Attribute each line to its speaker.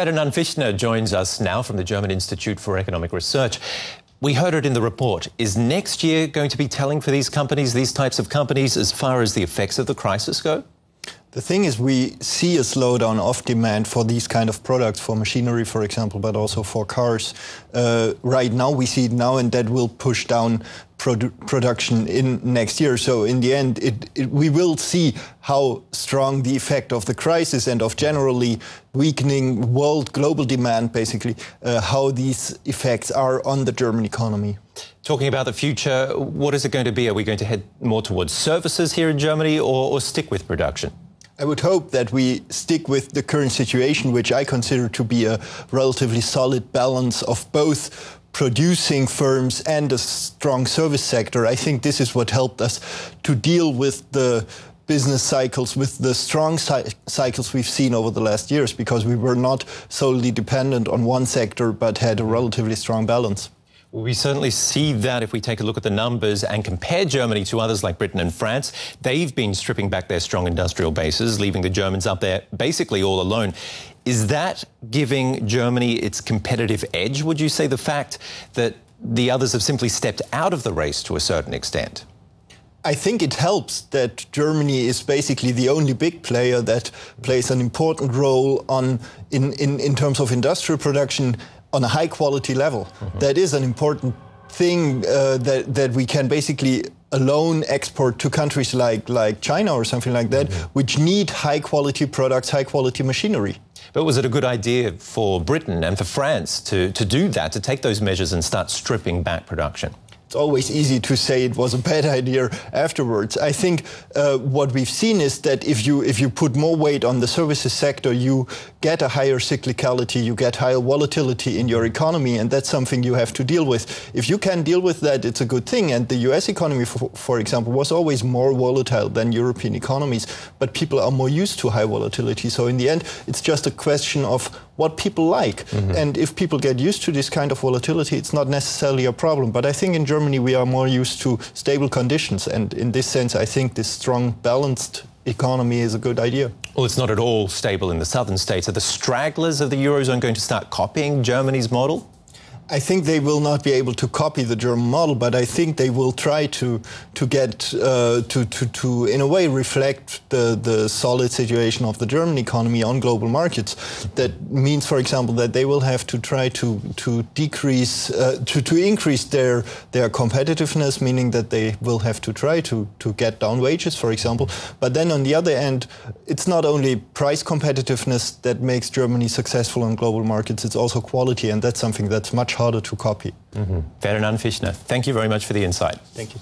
Speaker 1: Ferdinand Fichtner joins us now from the German Institute for Economic Research. We heard it in the report. Is next year going to be telling for these companies, these types of companies, as far as the effects of the crisis go?
Speaker 2: The thing is, we see a slowdown of demand for these kind of products, for machinery, for example, but also for cars. Right now, we see it now, and that will push down production in next year. So in the end, we will see how strong the effect of the crisis and of generally weakening global demand, basically, how these effects are on the German economy.
Speaker 1: Talking about the future, what is it going to be? Are we going to head more towards services here in Germany or stick with production?
Speaker 2: I would hope that we stick with the current situation, which I consider to be a relatively solid balance of both producing firms and a strong service sector. I think this is what helped us to deal with the business cycles, with the strong cycles we've seen over the last years, because we were not solely dependent on one sector, but had a relatively strong balance.
Speaker 1: Well, we certainly see that if we take a look at the numbers and compare Germany to others like Britain and France. They've been stripping back their strong industrial bases, leaving the Germans up there basically all alone. Is that giving Germany its competitive edge, would you say, the fact that the others have simply stepped out of the race to a certain extent?
Speaker 2: I think it helps that Germany is basically the only big player that plays an important role in terms of industrial production on a high-quality level. Mm-hmm. That is an important thing that we can basically alone export to countries like China or something like that, mm-hmm. which need high-quality products, high-quality machinery.
Speaker 1: But was it a good idea for Britain and for France to do that, to take those measures and start stripping back production?
Speaker 2: It's always easy to say it was a bad idea afterwards. I think what we've seen is that if you put more weight on the services sector, you get a higher cyclicality, you get higher volatility in your economy, and that's something you have to deal with. If you can deal with that, it's a good thing. And the US economy, for example, was always more volatile than European economies, but people are more used to high volatility. So in the end, it's just a question of what people like. Mm-hmm. And if people get used to this kind of volatility, it's not necessarily a problem. But I think in Germany, we are more used to stable conditions. And in this sense, I think this strong, balanced economy is a good idea.
Speaker 1: Well, it's not at all stable in the southern states. Are the stragglers of the Eurozone going to start copying Germany's model?
Speaker 2: I think they will not be able to copy the German model, but I think they will try to get to in a way reflect the solid situation of the German economy on global markets. That means, for example, that they will have to try to decrease to increase their competitiveness, meaning that they will have to try to get down wages, for example. But then on the other end, it's not only price competitiveness that makes Germany successful on global markets, it's also quality, and that's something that's much harder to copy.
Speaker 1: Mm-hmm. Ferdinand Fichtner, thank you very much for the insight.
Speaker 2: Thank you.